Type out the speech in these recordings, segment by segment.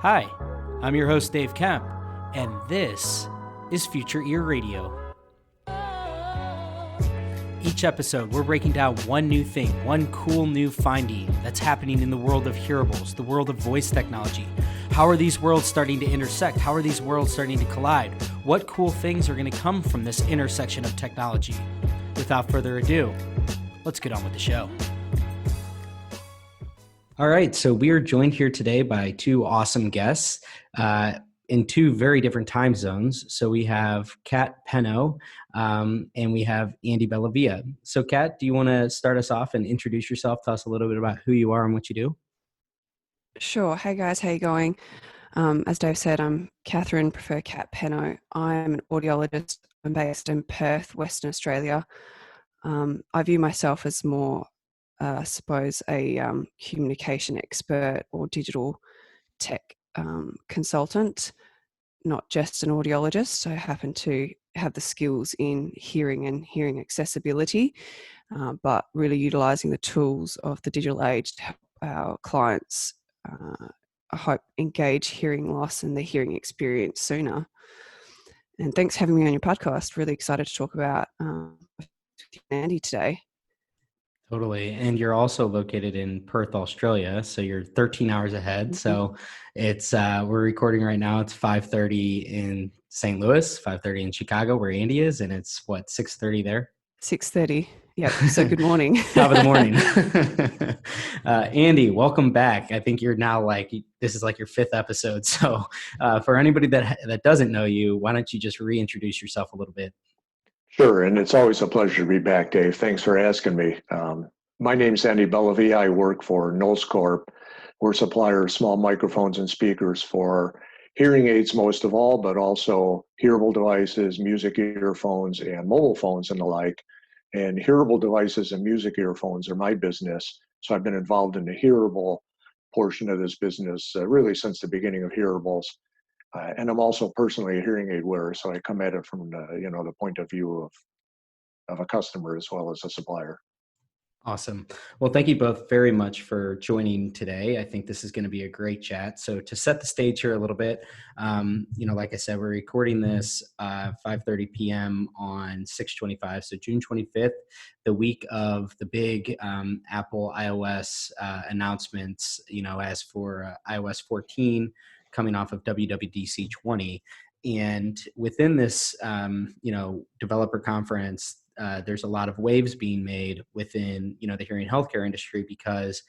Hi, I'm your host Dave Kemp, and this is Future Ear Radio. Each episode, we're breaking down one new thing, one cool new finding that's happening in the world of hearables, the world of voice technology. How are these worlds starting to intersect? How are these worlds starting to collide? What cool things are going to come from this intersection of technology? Without further ado, let's get on with the show. All right, so we are joined here today by two awesome guests in two very different time zones. So we have Kat Penno and we have Andy Bellavia. So Kat, do you want to start us off and introduce yourself? Tell us a little bit about who you are and what you do. Sure. Hey guys, how you going? As Dave said, I'm Catherine, prefer Kat Penno. I'm an audiologist. I'm based in Perth, Western Australia. I view myself as more, I suppose, a communication expert or digital tech consultant, not just an audiologist. I happen to have the skills in hearing and hearing accessibility, but really utilising the tools of the digital age to help our clients, I hope, engage hearing loss and the hearing experience sooner. And thanks for having me on your podcast. Really excited to talk about Andy today. Totally. And you're also located in Perth, Australia. So you're 13 hours ahead. Mm-hmm. So it's, we're recording right now. It's 5:30 in St. Louis, 5:30 in Chicago where Andy is. And it's what, 6:30 there? 6:30. Yep. So good morning. Top of the morning. Andy, welcome back. I think you're now this is like your fifth episode. So for anybody that doesn't know you, why don't you just reintroduce yourself a little bit? Sure, and it's always a pleasure to be back, Dave. Thanks for asking me. My name's Andy Bellavia. I work for Knowles Corp. We're a supplier of small microphones and speakers for hearing aids most of all, but also hearable devices, music earphones, and mobile phones and the like. And hearable devices and music earphones are my business. So I've been involved in the hearable portion of this business really since the beginning of hearables. And I'm also personally a hearing aid wearer, so I come at it from the point of view of a customer as well as a supplier. Awesome. Well, thank you both very much for joining today. I think this is going to be a great chat. So to set the stage here a little bit, like I said, we're recording this 5:30 p.m. on 6/25, so June 25th, the week of the big Apple iOS announcements, as for iOS 14 coming off of WWDC 20. And within this, developer conference, there's a lot of waves being made within, the hearing healthcare industry because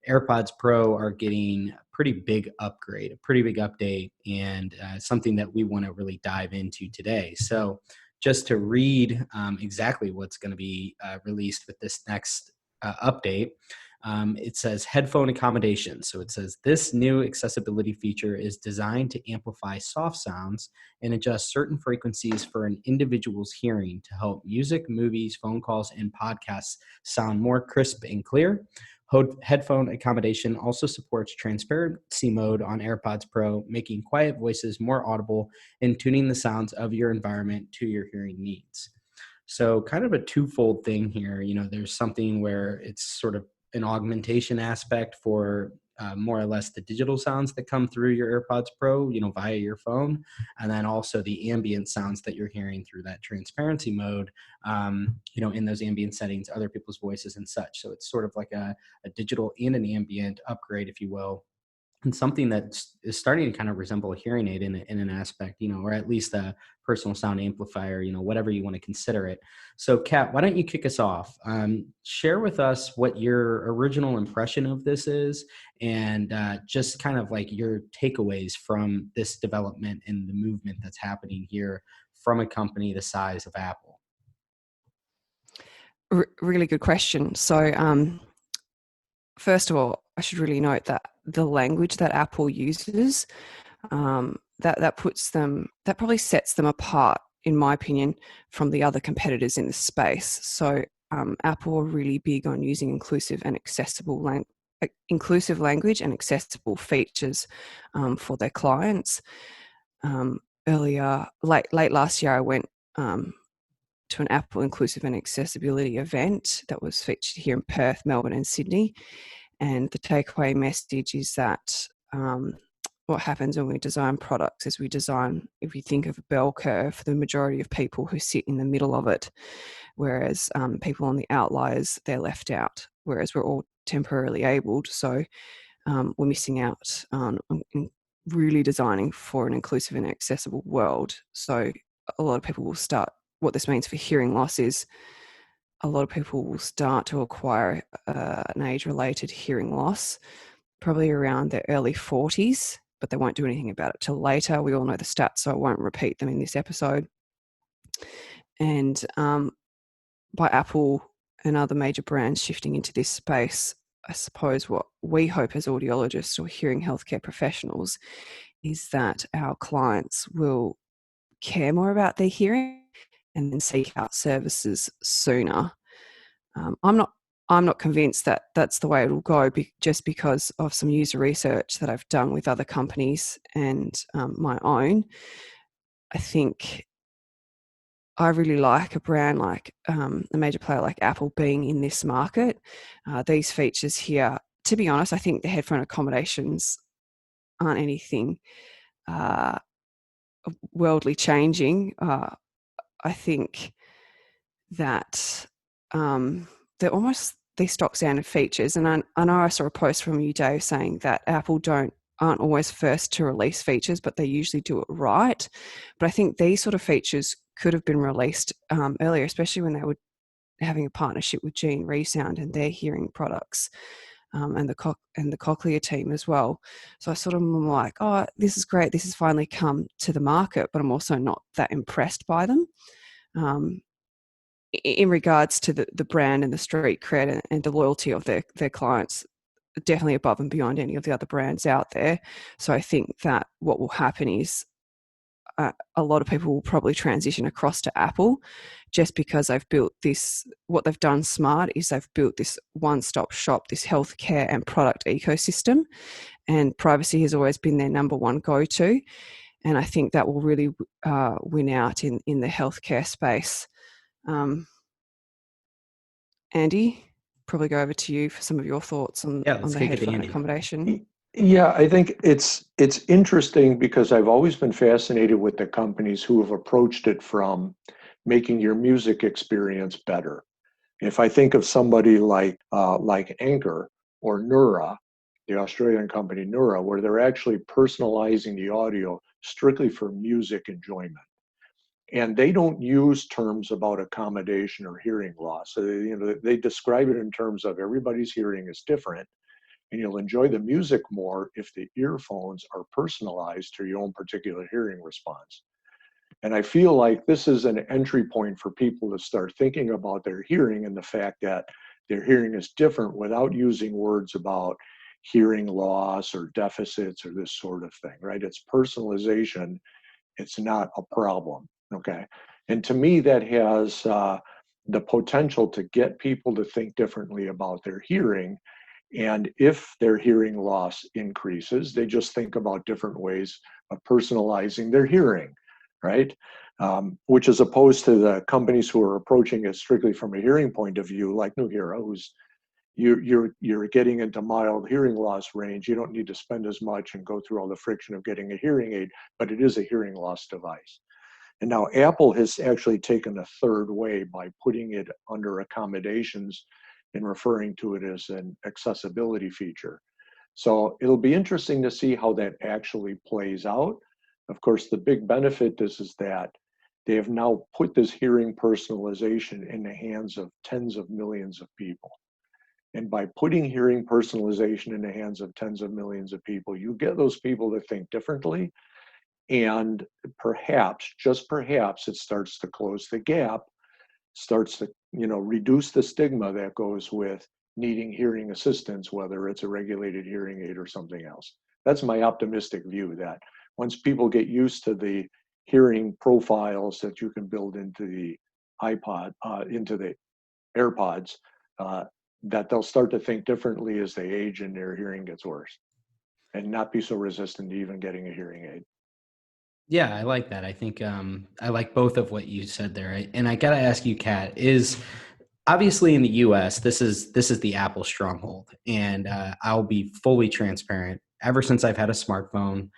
AirPods Pro are getting a pretty big upgrade, a pretty big update, and something that we want to really dive into today. So just to read exactly what's going to be released with this next update, it says headphone accommodation. So it says this new accessibility feature is designed to amplify soft sounds and adjust certain frequencies for an individual's hearing to help music, movies, phone calls, and podcasts sound more crisp and clear. Headphone accommodation also supports transparency mode on AirPods Pro, making quiet voices more audible and tuning the sounds of your environment to your hearing needs. So kind of a twofold thing here. There's something where it's sort of an augmentation aspect for more or less the digital sounds that come through your AirPods Pro, via your phone. And then also the ambient sounds that you're hearing through that transparency mode, in those ambient settings, other people's voices and such. So it's sort of like a digital and an ambient upgrade, if you will. And something that is starting to kind of resemble a hearing aid in an aspect, or at least a personal sound amplifier, whatever you want to consider it. So Kat, why don't you kick us off? Share with us what your original impression of this is and just kind of like your takeaways from this development and the movement that's happening here from a company the size of Apple. Really good question. So first of all, I should really note that the language that Apple uses, that probably sets them apart, in my opinion, from the other competitors in the space. So Apple are really big on using inclusive language and accessible features for their clients. Late last year, I went to an Apple inclusive and accessibility event that was featured here in Perth, Melbourne, and Sydney. And the takeaway message is that what happens when we design products is if you think of a bell curve, for the majority of people who sit in the middle of it, whereas people on the outliers, they're left out, whereas we're all temporarily abled. So we're missing out on really designing for an inclusive and accessible world. So a lot of people will start, what this means for hearing loss is a lot of people will start to acquire an age-related hearing loss, probably around their early 40s, but they won't do anything about it till later. We all know the stats, so I won't repeat them in this episode. And by Apple and other major brands shifting into this space, I suppose what we hope as audiologists or hearing healthcare professionals is that our clients will care more about their hearing and then seek out services sooner. I'm not convinced that that's the way it will go, just because of some user research that I've done with other companies and my own. I think I really like a brand like a major player like Apple being in this market. These features here, to be honest, I think the headphone accommodations aren't anything worldly changing. I think that they're almost these stock standard features. And I know I saw a post from you, Dave, saying that Apple aren't always first to release features, but they usually do it right. But I think these sort of features could have been released earlier, especially when they were having a partnership with Gene Resound and their hearing products, and the Cochlear team as well. So I sort of am like, oh, this is great. This has finally come to the market, but I'm also not that impressed by them. In regards to the brand and the street cred and the loyalty of their clients, definitely above and beyond any of the other brands out there. So I think that what will happen is a lot of people will probably transition across to Apple, just because they've built this. What they've done smart is they've built this one-stop shop, this healthcare and product ecosystem, and privacy has always been their number one go-to. And I think that will really win out in the healthcare space. Andy, probably go over to you for some of your thoughts on the headphone accommodation. Yeah, I think it's interesting because I've always been fascinated with the companies who have approached it from making your music experience better. If I think of somebody like Anchor or Neura, the Australian company Neura, where they're actually personalizing the audio strictly for music enjoyment. And they don't use terms about accommodation or hearing loss. So, they describe it in terms of everybody's hearing is different, and you'll enjoy the music more if the earphones are personalized to your own particular hearing response. And I feel like this is an entry point for people to start thinking about their hearing and the fact that their hearing is different without using words about hearing loss or deficits or this sort of thing, right? It's personalization. It's not a problem. Okay. And to me, that has the potential to get people to think differently about their hearing. And if their hearing loss increases, they just think about different ways of personalizing their hearing, right? Which is opposed to the companies who are approaching it strictly from a hearing point of view, like Nuheara, who's you're getting into mild hearing loss range. You don't need to spend as much and go through all the friction of getting a hearing aid, but it is a hearing loss device. And now Apple has actually taken a third way by putting it under accommodations and referring to it as an accessibility feature. So it'll be interesting to see how that actually plays out. Of course, the big benefit is that they have now put this hearing personalization in the hands of tens of millions of people. And by putting hearing personalization in the hands of tens of millions of people, you get those people to think differently. And perhaps, just perhaps, it starts to close the gap, starts to, reduce the stigma that goes with needing hearing assistance, whether it's a regulated hearing aid or something else. That's my optimistic view, that once people get used to the hearing profiles that you can build into the into the AirPods, that they'll start to think differently as they age and their hearing gets worse, and not be so resistant to even getting a hearing aid. Yeah, I like that. I think I like both of what you said there. And I got to ask you, Kat, is obviously in the US, this is the Apple stronghold. And I'll be fully transparent. ever since I've had a smartphone,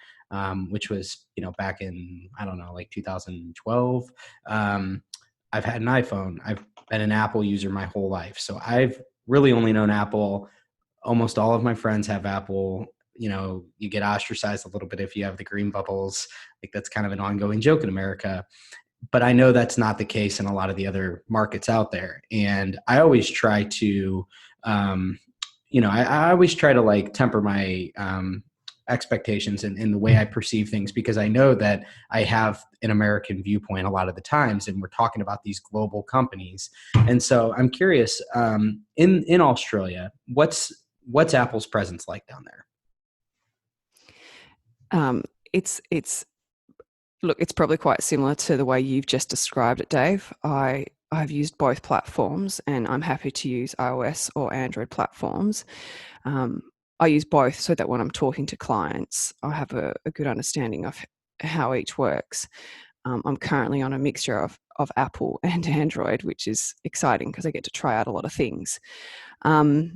which was, back in, I don't know, like 2012, I've had an iPhone. I've been an Apple user my whole life. So I've really only known Apple. Almost all of my friends have Apple. You get ostracized a little bit if you have the green bubbles. Like, that's kind of an ongoing joke in America. But I know that's not the case in a lot of the other markets out there. And I always try to, I always try to like temper my expectations in the way I perceive things, because I know that I have an American viewpoint a lot of the times, and we're talking about these global companies. And so I'm curious, in Australia, what's Apple's presence like down there? It's look, it's probably quite similar to the way you've just described it, Dave. I've used both platforms, and I'm happy to use iOS or Android platforms. I use both so that when I'm talking to clients, I have a good understanding of how each works. I'm currently on a mixture of Apple and Android, which is exciting because I get to try out a lot of things. The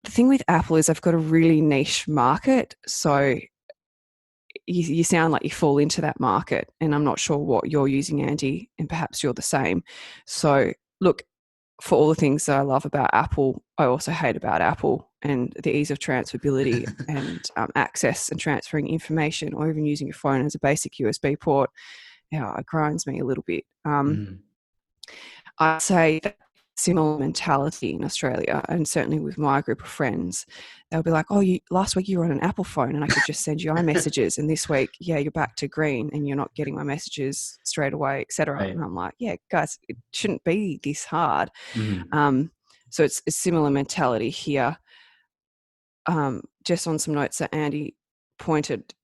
thing with Apple is I've got a really niche market, so you sound like you fall into that market, and I'm not sure what you're using, Andy, and perhaps you're the same. So look, for all the things that I love about Apple, I also hate about Apple, and the ease of transferability and access and transferring information, or even using your phone as a basic USB port. It grinds me a little bit. I'd say that similar mentality in Australia, and certainly with my group of friends, they'll be like, oh, last week you were on an Apple phone and I could just send you iMessages, and this week, you're back to green and you're not getting my messages straight away, etc. Right. And I'm like, yeah, guys, it shouldn't be this hard. Mm-hmm. So it's a similar mentality here. Just on some notes that Andy pointed,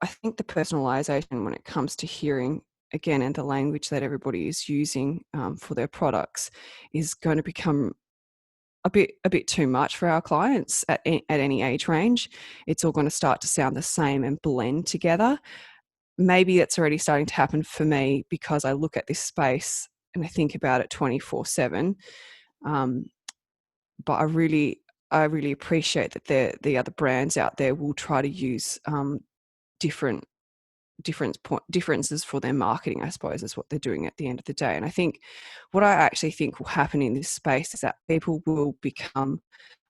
I think the personalization when it comes to hearing, again, and the language that everybody is using for their products, is going to become a bit too much for our clients at any age range. It's all going to start to sound the same and blend together. Maybe that's already starting to happen for me because I look at this space and I think about it 24/7. But I really appreciate that the other brands out there will try to use differences for their marketing, I suppose, is what they're doing at the end of the day. And I think what I actually think will happen in this space is that people will become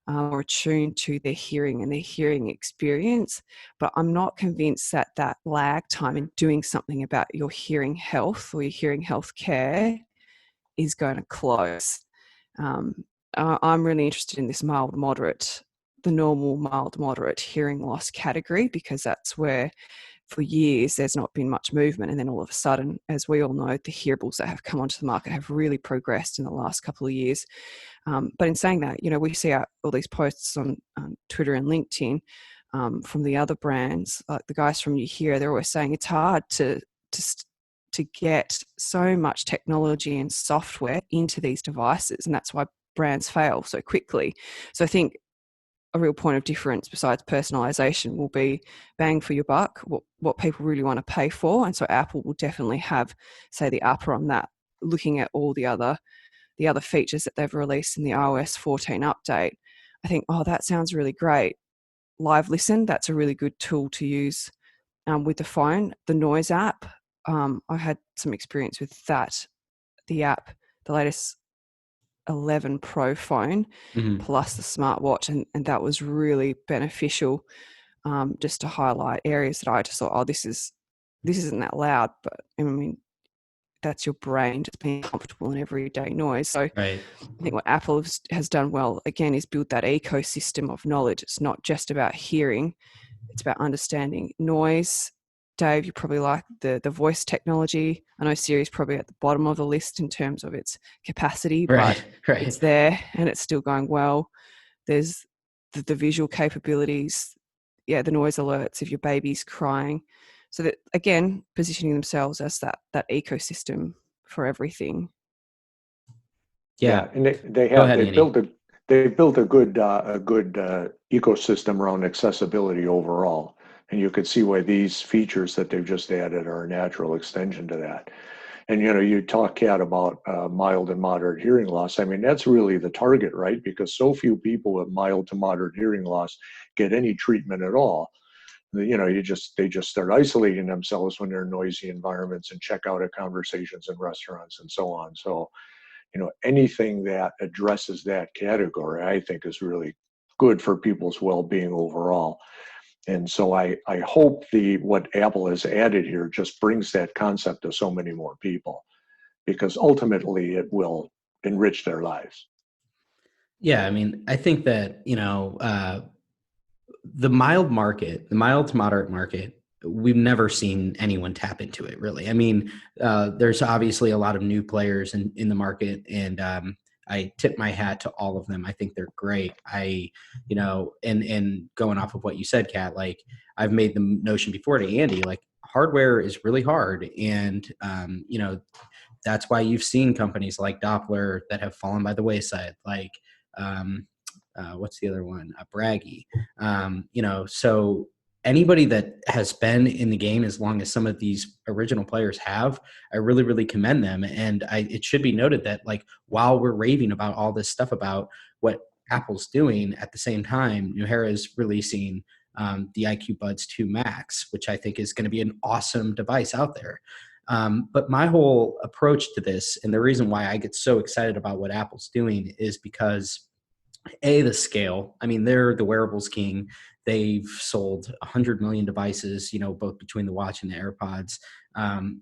more attuned to their hearing and their hearing experience. But I'm not convinced that lag time in doing something about your hearing health or your hearing health care is going to close. I'm really interested in this the normal mild moderate hearing loss category, because that's where for years there's not been much movement, and then all of a sudden, as we all know, the hearables that have come onto the market have really progressed in the last couple of years. But in saying that, we see all these posts on Twitter and LinkedIn from the other brands, like the guys from here, they're always saying it's hard to get so much technology and software into these devices, and that's why brands fail so quickly. So I think a real point of difference besides personalization will be bang for your buck, what people really want to pay for. And so Apple will definitely have, say, the upper on that, looking at all the other features that they've released in the iOS 14 update. I think, that sounds really great. Live Listen, that's a really good tool to use with the phone. The Noise app, I had some experience with that. The app, the latest 11 Pro phone plus the smartwatch, and that was really beneficial, just to highlight areas that I just thought, this isn't that loud, but I mean, that's your brain just being comfortable in everyday noise. So Right. I think what Apple has done well, again, is build that ecosystem of knowledge. It's not just about hearing, it's about understanding noise. Dave, you probably like the voice technology. I know Siri's probably at the bottom of the list in terms of its capacity, but Right. it's there and it's still going well. There's the visual capabilities, the noise alerts if your baby's crying. So that, again, positioning themselves as that ecosystem for everything. Yeah. And they built a good ecosystem around accessibility overall. And you could see why these features that they've just added are a natural extension to that. And, you talk, Kat, about mild and moderate hearing loss. I mean, that's really the target, right? Because so few people with mild to moderate hearing loss get any treatment at all. They just start isolating themselves when they're in noisy environments and check out at conversations in restaurants and so on. So, anything that addresses that category, I think is really good for people's well-being overall. And so I hope what Apple has added here just brings that concept to so many more people, because ultimately it will enrich their lives. Yeah, I mean, I think that, the mild to moderate market, we've never seen anyone tap into it really. I mean, there's obviously a lot of new players in the market, and I tip my hat to all of them. I think they're great. And going off of what you said, Kat, like I've made the notion before to Andy, like hardware is really hard. And, that's why you've seen companies like Doppler that have fallen by the wayside, like, what's the other one? Braggy. So anybody that has been in the game as long as some of these original players have, I really, really commend them. And it should be noted that, like, while we're raving about all this stuff about what Apple's doing, at the same time, Nuheara is releasing the IQ Buds 2 Max, which I think is going to be an awesome device out there. But my whole approach to this, and the reason why I get so excited about what Apple's doing, is because the scale. I mean, they're the wearables king. They've sold 100 million devices, both between the watch and the AirPods,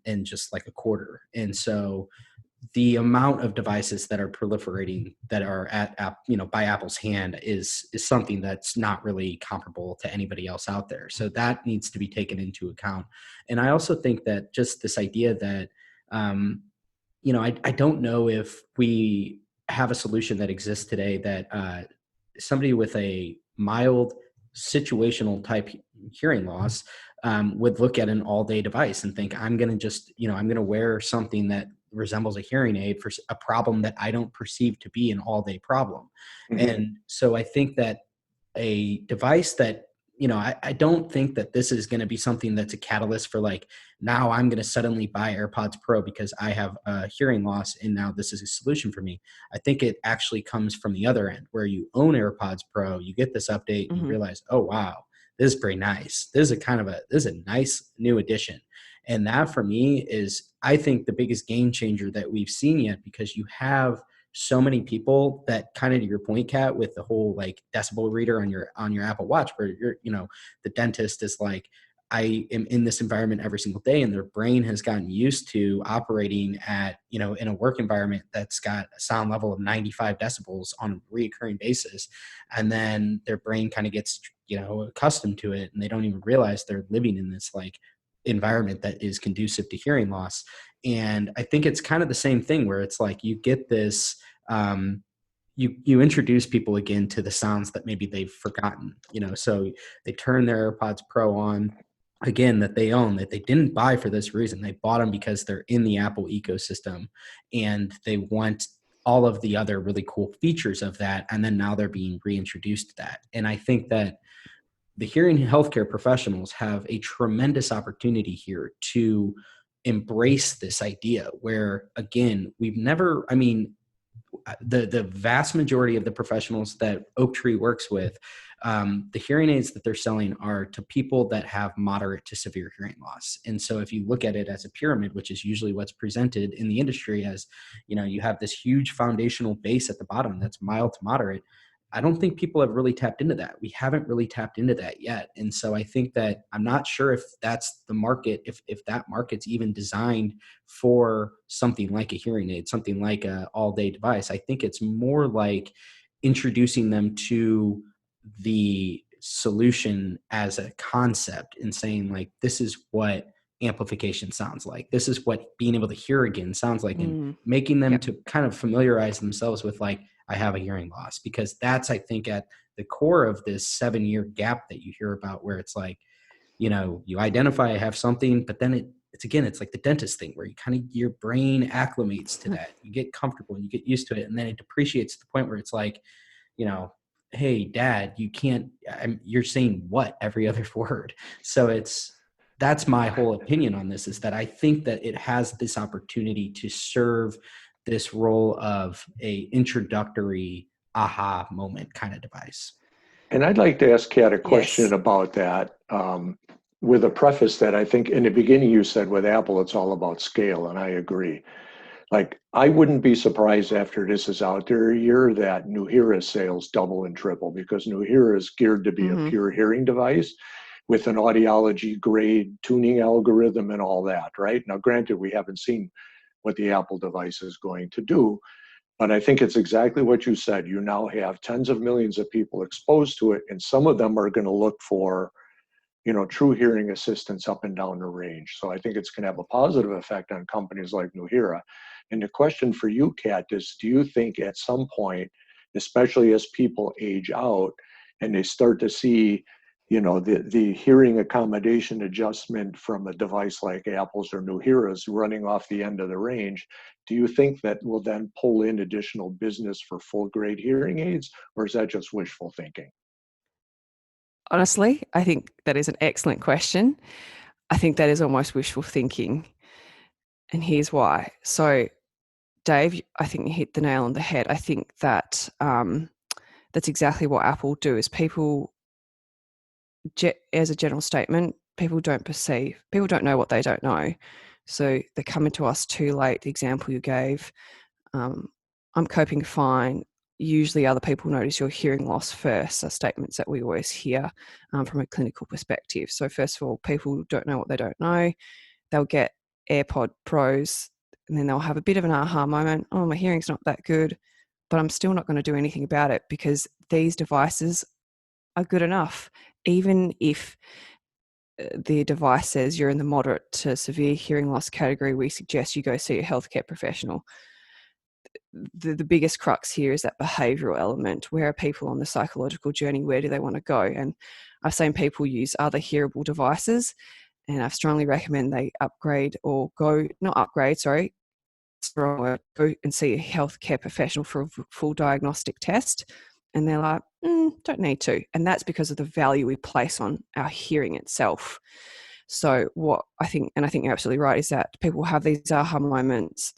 in just like a quarter. And so the amount of devices that are proliferating that are by Apple's hand is something that's not really comparable to anybody else out there. So that needs to be taken into account. And I also think that just this idea that, I don't know if we have a solution that exists today that somebody with a mild situational type hearing loss would look at an all-day device and think, I'm going to wear something that resembles a hearing aid for a problem that I don't perceive to be an all-day problem. Mm-hmm. And so I think that a device that, I don't think that this is going to be something that's a catalyst for like, now I'm going to suddenly buy AirPods Pro because I have a hearing loss and now this is a solution for me. I think it actually comes from the other end where you own AirPods Pro, you get this update and you realize, oh, wow, this is pretty nice. This is a nice new addition. And that for me is, I think, the biggest game changer that we've seen yet, because you have so many people that, kind of to your point, Kat, with the whole like decibel reader on your Apple Watch, where the dentist is like, I am in this environment every single day, and their brain has gotten used to operating at, in a work environment that's got a sound level of 95 decibels on a recurring basis. And then their brain kind of gets, accustomed to it, and they don't even realize they're living in this like environment that is conducive to hearing loss. And I think it's kind of the same thing where it's like you get this, you introduce people again to the sounds that maybe they've forgotten, so they turn their AirPods Pro on again, that they own, that they didn't buy for this reason. They bought them because they're in the Apple ecosystem and they want all of the other really cool features of that. And then now they're being reintroduced to that. And I think that the hearing healthcare professionals have a tremendous opportunity here to embrace this idea where, again, the vast majority of the professionals that Oak Tree works with, the hearing aids that they're selling are to people that have moderate to severe hearing loss. And so if you look at it as a pyramid, which is usually what's presented in the industry as, you have this huge foundational base at the bottom that's mild to moderate. I don't think people have really tapped into that. We haven't really tapped into that yet. And so I think that I'm not sure if that's the market, if that market's even designed for something like a hearing aid, something like a all-day device. I think it's more like introducing them to the solution as a concept and saying, like, this is what amplification sounds like. This is what being able to hear again sounds like, and making them to kind of familiarize themselves with, like, I have a hearing loss, because that's, I think, at the core of this 7-year gap that you hear about, where it's like, you identify I have something, but then it's like the dentist thing where you kind of, your brain acclimates to that. You get comfortable and you get used to it. And then it depreciates to the point where it's like, hey, Dad, you can't, you're saying what every other word. So it's, that's my whole opinion on this, is that I think that it has this opportunity to serve this role of a introductory aha moment kind of device. And I'd like to ask Kat a question Yes. about that, with a preface that I think in the beginning you said with Apple, it's all about scale, and I agree. Like, I wouldn't be surprised after this is out there a year that Nuheara sales double and triple, because Nuheara is geared to be a Mm-hmm. pure hearing device with an audiology grade tuning algorithm and all that, right? Now, granted, we haven't seen what the Apple device is going to do, but I think it's exactly what you said. You now have tens of millions of people exposed to it, and some of them are going to look for, true hearing assistance up and down the range. So I think it's going to have a positive effect on companies like Nuheara. And the question for you, Kat, is do you think at some point, especially as people age out and they start to see, the hearing accommodation adjustment from a device like Apple's or Nuheara's running off the end of the range, do you think that will then pull in additional business for full grade hearing aids, or is that just wishful thinking? Honestly, I think that is an excellent question. I think that is almost wishful thinking. And here's why. So, Dave, I think you hit the nail on the head. I think that that's exactly what Apple do is people, as a general statement, people don't know what they don't know. So they're coming to us too late. The example you gave, I'm coping fine. Usually other people notice your hearing loss first, are statements that we always hear from a clinical perspective. So first of all, people don't know what they don't know. They'll get AirPod Pros and then they'll have a bit of an aha moment. Oh, my hearing's not that good, but I'm still not going to do anything about it because these devices are good enough. Even if the device says you're in the moderate to severe hearing loss category, we suggest you go see a healthcare professional. The biggest crux here is that behavioral element. Where are people on the psychological journey? Where do they want to go? And I've seen people use other hearable devices, and I strongly recommend they upgrade or go and see a healthcare professional for a full diagnostic test. And they're like, don't need to. And that's because of the value we place on our hearing itself. So what I think, and I think you're absolutely right, is that people have these aha moments.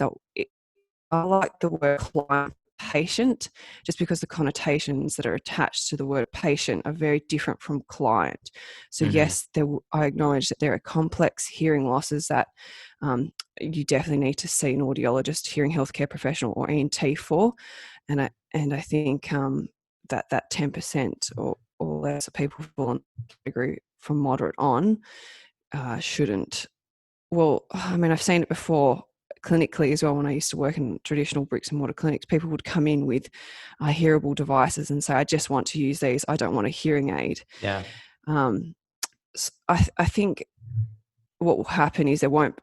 I like the word client patient just because the connotations that are attached to the word patient are very different from client. So yes, I acknowledge that there are complex hearing losses that you definitely need to see an audiologist, hearing healthcare professional, or ENT for. And I think that 10% or less of people fall on category from moderate on shouldn't. Well, I mean, I've seen it before clinically as well. When I used to work in traditional bricks and mortar clinics, people would come in with hearable devices and say, I just want to use these. I don't want a hearing aid. Yeah. I think what will happen is there won't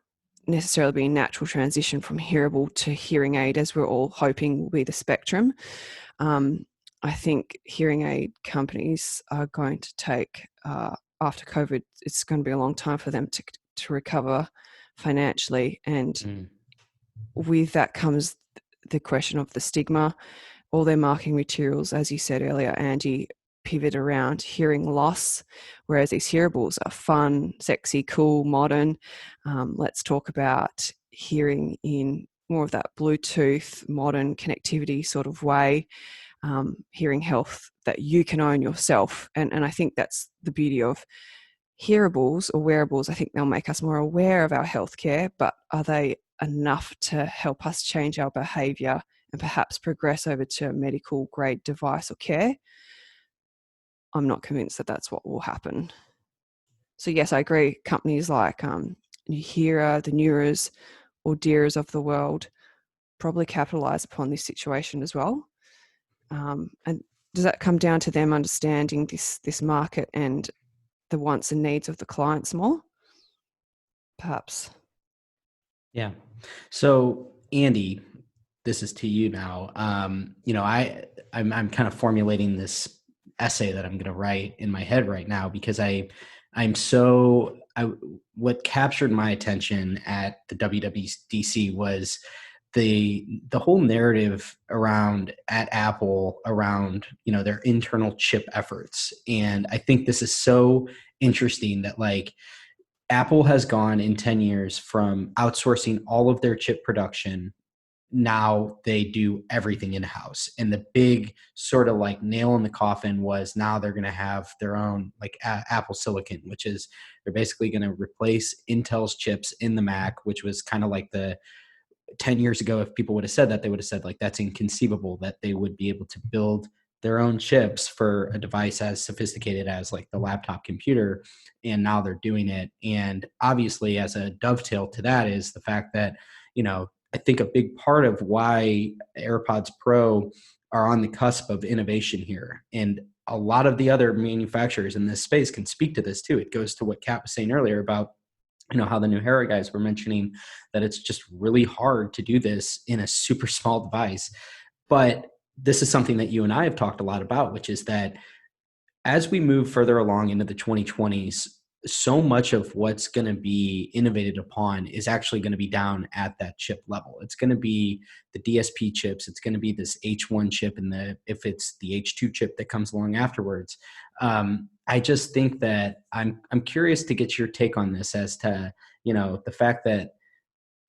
necessarily be a natural transition from hearable to hearing aid, as we're all hoping will be the spectrum. I think hearing aid companies are going to take, after COVID, it's going to be a long time for them to recover financially. And with that comes the question of the stigma. All their marketing materials, as you said earlier, Andy, pivot around hearing loss, whereas these hearables are fun, sexy, cool, modern. Let's talk about hearing in more of that Bluetooth, modern connectivity sort of way. Hearing health that you can own yourself. And I think that's the beauty of hearables or wearables. I think they'll make us more aware of our healthcare, but are they enough to help us change our behaviour and perhaps progress over to a medical grade device or care? I'm not convinced that that's what will happen. So yes, I agree. Companies like Nuheara, the Neuras or Deeras of the world probably capitalise upon this situation as well. And does that come down to them understanding this market and the wants and needs of the clients more? Perhaps. Yeah. So Andy, this is to you now. I'm kind of formulating this essay that I'm going to write in my head right now because what captured my attention at the WWDC was the whole narrative at Apple around, their internal chip efforts. And I think this is so interesting that Apple has gone in 10 years from outsourcing all of their chip production. Now they do everything in-house. And the big sort of like nail in the coffin was now they're going to have their own like Apple Silicon, which is they're basically going to replace Intel's chips in the Mac, which was kind of like the 10 years ago, if people would have said that, they would have said like that's inconceivable that they would be able to build their own chips for a device as sophisticated as like the laptop computer. And now they're doing it. And obviously, as a dovetail to that is the fact that, I think a big part of why AirPods Pro are on the cusp of innovation here. And a lot of the other manufacturers in this space can speak to this too. It goes to what Kat was saying earlier about how the new Hera guys were mentioning that it's just really hard to do this in a super small device. But this is something that you and I have talked a lot about, which is that as we move further along into the 2020s, so much of what's going to be innovated upon is actually going to be down at that chip level. It's going to be the DSP chips. It's going to be this H1 chip and if it's the H2 chip that comes along afterwards. I just think that I'm curious to get your take on this as to, the fact that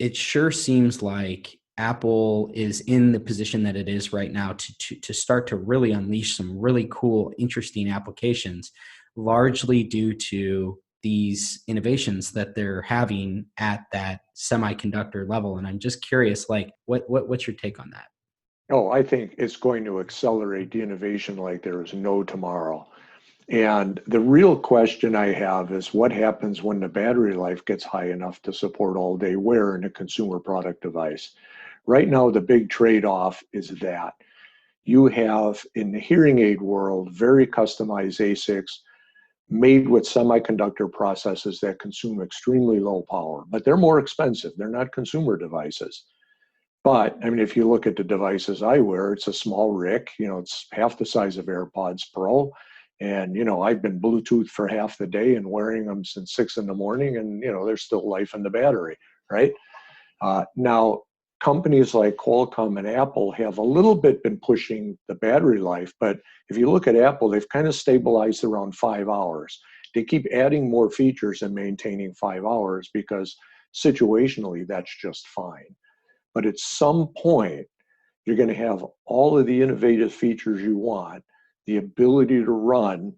it sure seems like Apple is in the position that it is right now to start to really unleash some really cool, interesting applications, largely due to these innovations that they're having at that semiconductor level. And I'm just curious, like, what's your take on that? Oh, I think it's going to accelerate the innovation like there is no tomorrow. And the real question I have is what happens when the battery life gets high enough to support all day wear in a consumer product device? Right now, the big trade-off is that you have in the hearing aid world very customized ASICs made with semiconductor processes that consume extremely low power, but they're more expensive. They're not consumer devices. But I mean, if you look at the devices I wear, it's a small RIC, it's half the size of AirPods Pro. And, I've been Bluetooth for half the day and wearing them since 6 in the morning and, there's still life in the battery, right? Now, companies like Qualcomm and Apple have a little bit been pushing the battery life, but if you look at Apple, they've kind of stabilized around 5 hours. They keep adding more features and maintaining 5 hours because situationally that's just fine. But at some point, you're going to have all of the innovative features you want, the ability to run,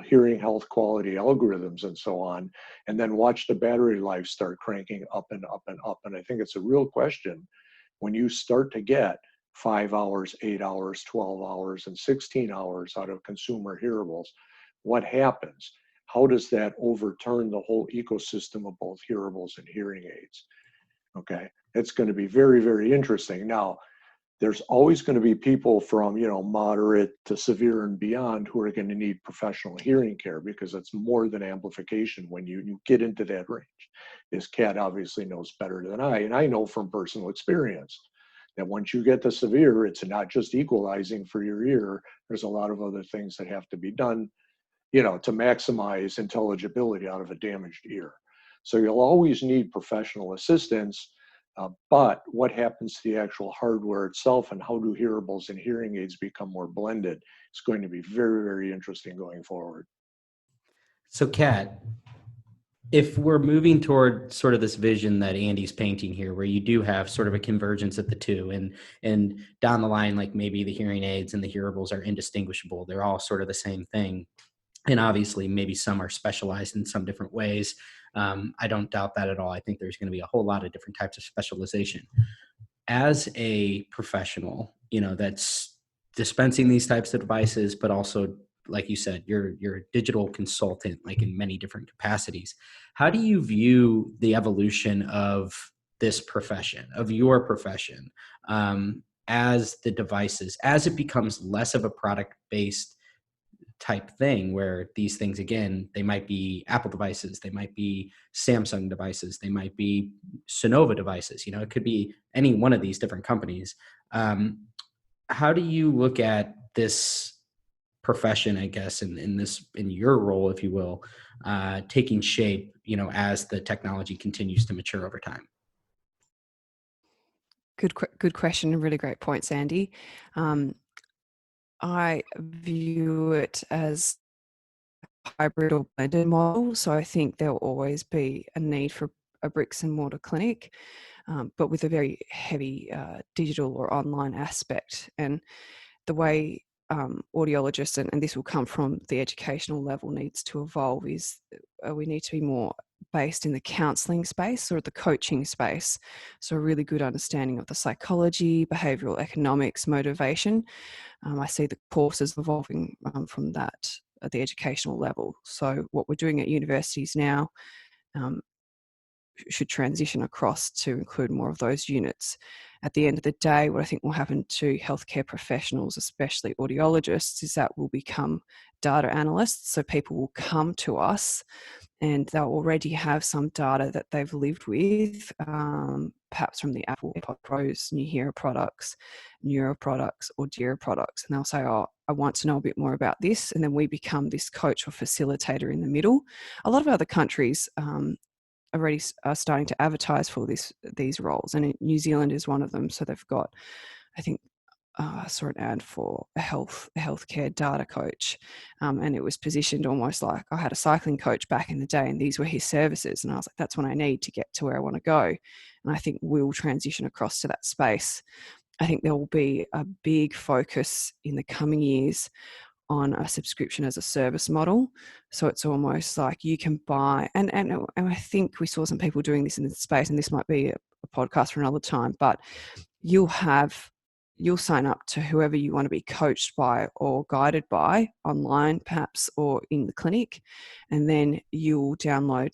hearing health quality algorithms and so on, and then watch the battery life start cranking up and up and up. And I think it's a real question when you start to get 5 hours, 8 hours, 12 hours, and 16 hours out of consumer hearables, what happens? How does that overturn the whole ecosystem of both hearables and hearing aids? Okay, it's going to be very, very interesting. Now, there's always going to be people from, moderate to severe and beyond who are going to need professional hearing care because it's more than amplification when you get into that range. This Kat obviously knows better than I, and I know from personal experience that once you get to severe, it's not just equalizing for your ear. There's a lot of other things that have to be done, to maximize intelligibility out of a damaged ear. So you'll always need professional assistance. But what happens to the actual hardware itself and how do hearables and hearing aids become more blended is going to be very, very interesting going forward. So, Kat, if we're moving toward sort of this vision that Andy's painting here, where you do have sort of a convergence of the two, and down the line, like maybe the hearing aids and the hearables are indistinguishable, they're all sort of the same thing. And obviously, maybe some are specialized in some different ways. I don't doubt that at all. I think there's going to be a whole lot of different types of specialization. As a professional, that's dispensing these types of devices, but also, like you said, you're a digital consultant, like in many different capacities. How do you view the evolution of this profession, of your profession, as the devices, as it becomes less of a product-based type thing where these things, again, they might be Apple devices, they might be Samsung devices, they might be Sonova devices, it could be any one of these different companies. How do you look at this profession, I guess, in your role, if you will, taking shape, as the technology continues to mature over time? Good question and really great point, Sandy. I view it as hybrid or blended model. So I think there'll always be a need for a bricks and mortar clinic, but with a very heavy digital or online aspect. And the way audiologists, and this will come from the educational level, needs to evolve is we need to be more based in the counselling space or the coaching space. So a really good understanding of the psychology, behavioural economics, motivation. I see the courses evolving from that at the educational level. So what we're doing at universities now should transition across to include more of those units. At the end of the day, what I think will happen to healthcare professionals, especially audiologists, is that we'll become data analysts. So people will come to us and they'll already have some data that they've lived with, perhaps from the Apple AirPods Pros, new Hear products, Neuro products, or Dear products. And they'll say, oh, I want to know a bit more about this. And then we become this coach or facilitator in the middle. A lot of other countries already are starting to advertise for these roles, and New Zealand is one of them. So they've got, I think, I saw an ad for a healthcare data coach, and it was positioned almost like I had a cycling coach back in the day, and these were his services, and I was like, that's what I need to get to where I want to go. And I think we'll transition across to that space. I think there will be a big focus in the coming years on a subscription as a service model. So it's almost like you can buy, and I think we saw some people doing this in the space, and this might be a podcast for another time, but you'll sign up to whoever you want to be coached by or guided by online, perhaps, or in the clinic. And then you'll download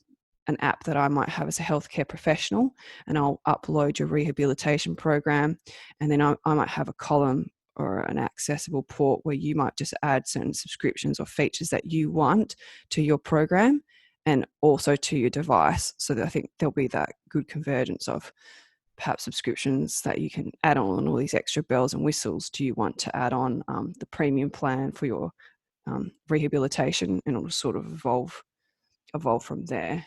an app that I might have as a healthcare professional, and I'll upload your rehabilitation program. And then I might have a column or an accessible port where you might just add certain subscriptions or features that you want to your program and also to your device. So that I think there'll be that good convergence of perhaps subscriptions that you can add on and all these extra bells and whistles. Do you want to add on the premium plan for your rehabilitation, and it'll sort of evolve from there.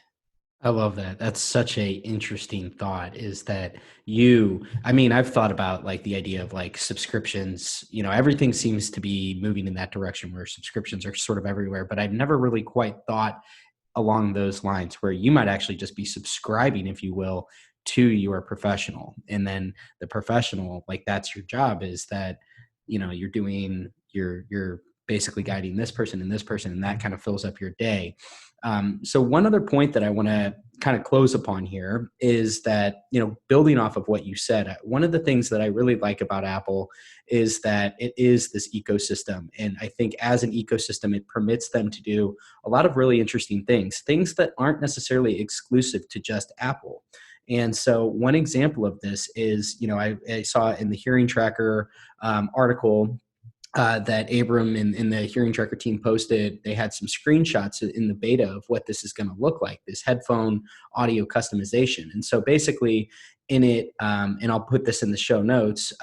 I love that. That's such a interesting thought, is that I mean, I've thought about like the idea of like subscriptions, everything seems to be moving in that direction where subscriptions are sort of everywhere, but I've never really quite thought along those lines where you might actually just be subscribing, if you will, to your professional. And then the professional, like that's your job, is that, you're basically guiding this person and this person, and that kind of fills up your day. So one other point that I want to kind of close upon here is that, building off of what you said, one of the things that I really like about Apple is that it is this ecosystem. And I think as an ecosystem, it permits them to do a lot of really interesting things that aren't necessarily exclusive to just Apple. And so one example of this is, I saw in the Hearing Tracker article that Abram and the Hearing Tracker team posted. They had some screenshots in the beta of what this is going to look like, this headphone audio customization. And so basically in it, and I'll put this in the show notes,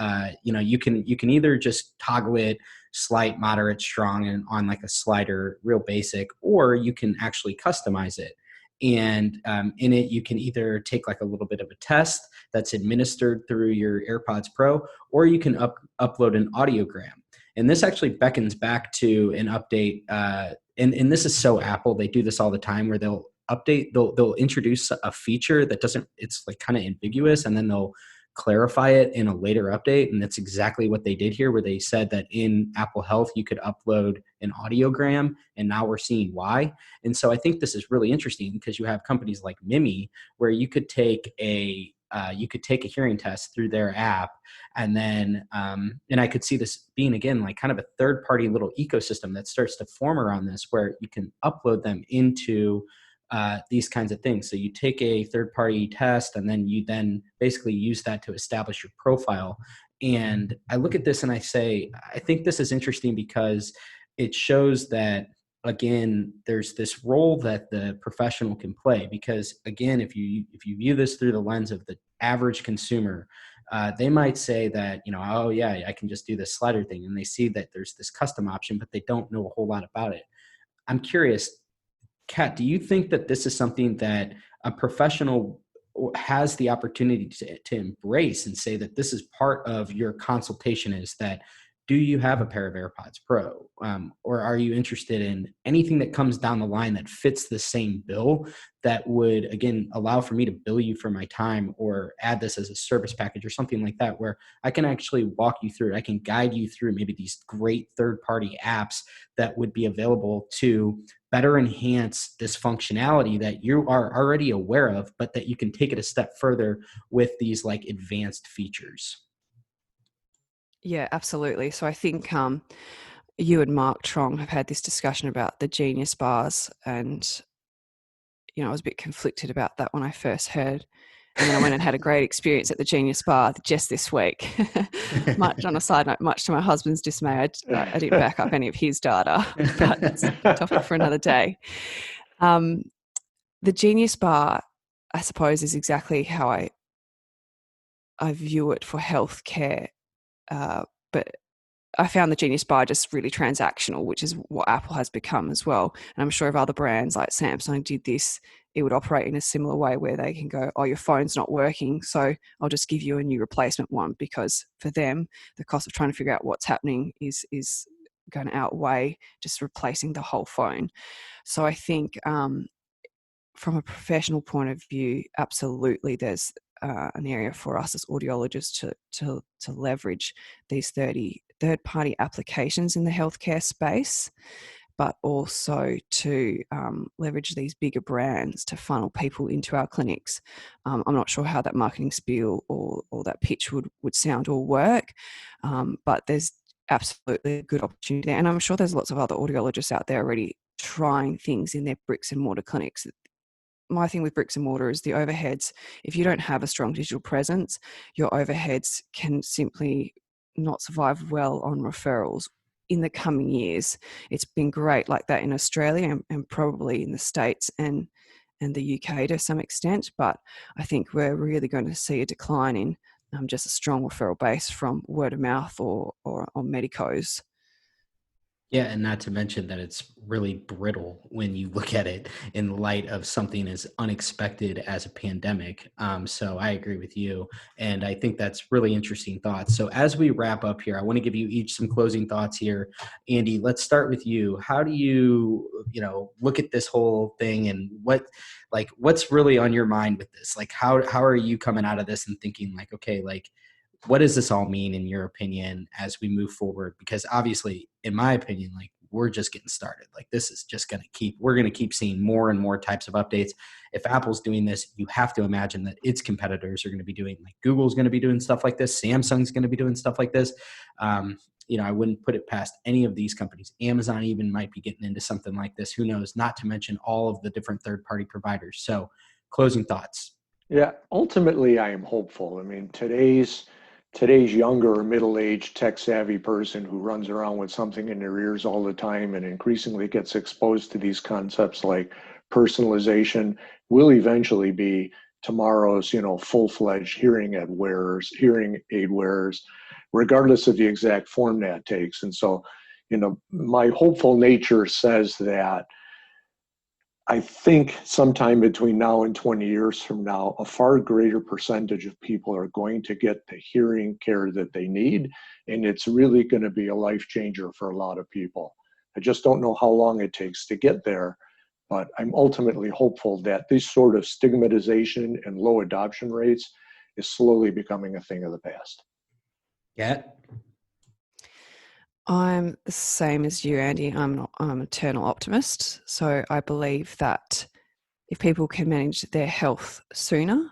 you can either just toggle it slight, moderate, strong, and on like a slider, real basic, or you can actually customize it. And in it, you can either take like a little bit of a test that's administered through your AirPods Pro, or you can upload an audiogram. And this actually beckons back to an update. And this is so Apple. They do this all the time where they'll introduce a feature that it's like kind of ambiguous, and then they'll clarify it in a later update. And that's exactly what they did here, where they said that in Apple Health, you could upload an audiogram, and now we're seeing why. And so I think this is really interesting because you have companies like Mimi, where you could take a hearing test through their app, and then and I could see this being, again, like kind of a third-party little ecosystem that starts to form around this, where you can upload them into these kinds of things. So you take a third-party test, and then you basically use that to establish your profile. And I look at this and I say, I think this is interesting because it shows that, again, there's this role that the professional can play. Because again, if you view this through the lens of the average consumer, they might say that, oh yeah, I can just do this slider thing, and they see that there's this custom option, but they don't know a whole lot about it. I'm curious, Kat, do you think that this is something that a professional has the opportunity to embrace and say that this is part of your consultation, is that do you have a pair of AirPods Pro? Or are you interested in anything that comes down the line that fits the same bill that would, again, allow for me to bill you for my time or add this as a service package or something like that, where I can actually walk you through it. I can guide you through maybe these great third-party apps that would be available to better enhance this functionality that you are already aware of, but that you can take it a step further with these like advanced features. Yeah, absolutely. So I think you and Mark Trong have had this discussion about the Genius bars, and I was a bit conflicted about that when I first heard. And then I went and had a great experience at the Genius bar just this week. Much on a side note, much to my husband's dismay, I didn't back up any of his data, but that's a topic for another day. The Genius bar, I suppose, is exactly how I view it for healthcare. But I found the Genius bar just really transactional, which is what Apple has become as well. And I'm sure if other brands like Samsung did this, it would operate in a similar way where they can go, oh, your phone's not working, so I'll just give you a new replacement one, because for them, the cost of trying to figure out what's happening is going to outweigh just replacing the whole phone. So I think from a professional point of view, absolutely there's an area for us as audiologists to leverage these third-party applications in the healthcare space, but also to leverage these bigger brands to funnel people into our clinics. I'm not sure how that marketing spiel or that pitch would sound or work, but there's absolutely a good opportunity there. And I'm sure there's lots of other audiologists out there already trying things in their bricks and mortar clinics. My thing with bricks and mortar is the overheads. If you don't have a strong digital presence, your overheads can simply not survive well on referrals in the coming years. It's been great like that in Australia and probably in the States and the UK to some extent, but I think we're really going to see a decline in just a strong referral base from word of mouth or medicos. Yeah, and not to mention that it's really brittle when you look at it in light of something as unexpected as a pandemic. So I agree with you, and I think that's really interesting thoughts. So as we wrap up here, I want to give you each some closing thoughts here. Andy, let's start with you. How do you, look at this whole thing, and what's really on your mind with this? Like, how are you coming out of this and thinking like, okay, like, what does this all mean in your opinion as we move forward? Because obviously, in my opinion, like we're just getting started. Like this is just we're going to keep seeing more and more types of updates. If Apple's doing this, you have to imagine that its competitors are going to be doing, like Google's going to be doing stuff like this. Samsung's going to be doing stuff like this. I wouldn't put it past any of these companies. Amazon even might be getting into something like this. Who knows? Not to mention all of the different third-party providers. So closing thoughts. Yeah, ultimately, I am hopeful. I mean, today's younger middle-aged tech-savvy person who runs around with something in their ears all the time and increasingly gets exposed to these concepts like personalization will eventually be tomorrow's, full-fledged hearing aid wearers, regardless of the exact form that takes. And so, my hopeful nature says that I think sometime between now and 20 years from now, a far greater percentage of people are going to get the hearing care that they need, and it's really going to be a life changer for a lot of people. I just don't know how long it takes to get there, but I'm ultimately hopeful that this sort of stigmatization and low adoption rates is slowly becoming a thing of the past. Yeah. I'm the same as you, Andy. I'm an eternal optimist. So I believe that if people can manage their health sooner,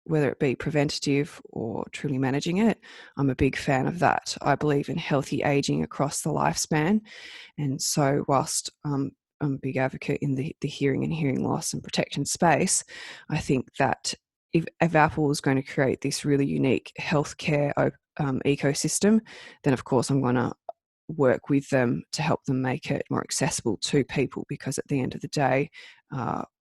whether it be preventative or truly managing it, I'm a big fan of that. I believe in healthy aging across the lifespan. And so whilst I'm a big advocate in the hearing and hearing loss and protection space, I think that if Apple is going to create this really unique healthcare ecosystem, then of course I'm going to work with them to help them make it more accessible to people, because at the end of the day,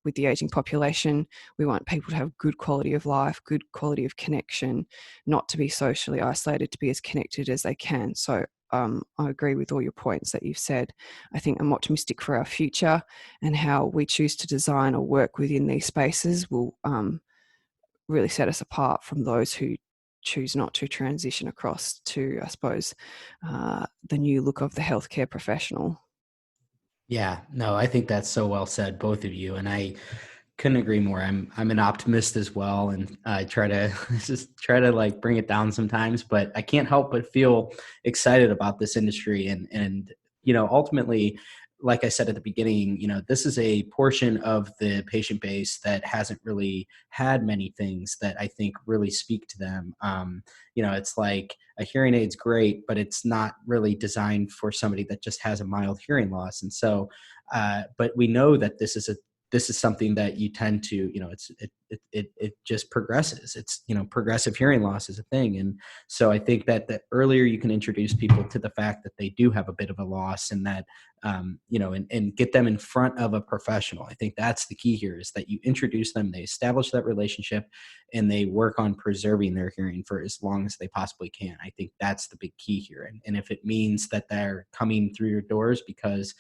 with the aging population, we want people to have good quality of life, good quality of connection, not to be socially isolated, to be as connected as they can. So I agree with all your points that you've said. I think I'm optimistic for our future, and how we choose to design or work within these spaces will really set us apart from those who choose not to transition across to, I suppose, the new look of the healthcare professional. Yeah, no, I think that's so well said, both of you. And I couldn't agree more. I'm an optimist as well, and I try to just try to like bring it down sometimes, but I can't help but feel excited about this industry. And ultimately, like I said at the beginning, this is a portion of the patient base that hasn't really had many things that I think really speak to them. It's like a hearing aid's great, but it's not really designed for somebody that just has a mild hearing loss. And so, but we know that this is something that you tend to, it just progresses. It's, progressive hearing loss is a thing. And so I think that the earlier you can introduce people to the fact that they do have a bit of a loss, and that, and get them in front of a professional. I think that's the key here, is that you introduce them, they establish that relationship, and they work on preserving their hearing for as long as they possibly can. I think that's the big key here. And if it means that they're coming through your doors because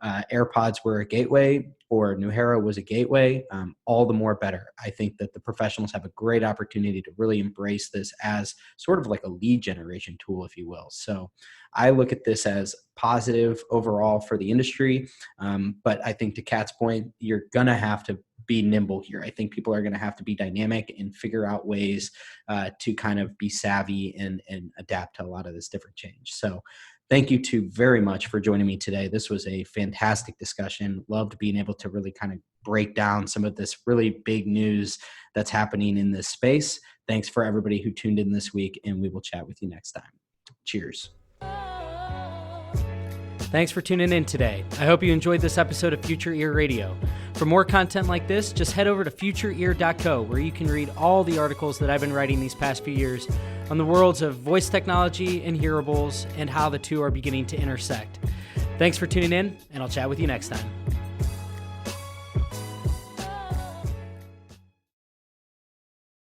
AirPods were a gateway, or Nuheara was a gateway, all the more better. I think that the professionals have a great opportunity to really embrace this as sort of like a lead generation tool, if you will. So I look at this as positive overall for the industry. But I think, to Kat's point, you're going to have to be nimble here. I think people are going to have to be dynamic and figure out ways to kind of be savvy and adapt to a lot of this different change. So thank you two very much for joining me today. This was a fantastic discussion. Loved being able to really kind of break down some of this really big news that's happening in this space. Thanks for everybody who tuned in this week, and we will chat with you next time. Cheers. Thanks for tuning in today. I hope you enjoyed this episode of Future Ear Radio. For more content like this, just head over to futureear.co, where you can read all the articles that I've been writing these past few years on the worlds of voice technology and hearables, and how the two are beginning to intersect. Thanks for tuning in, and I'll chat with you next time.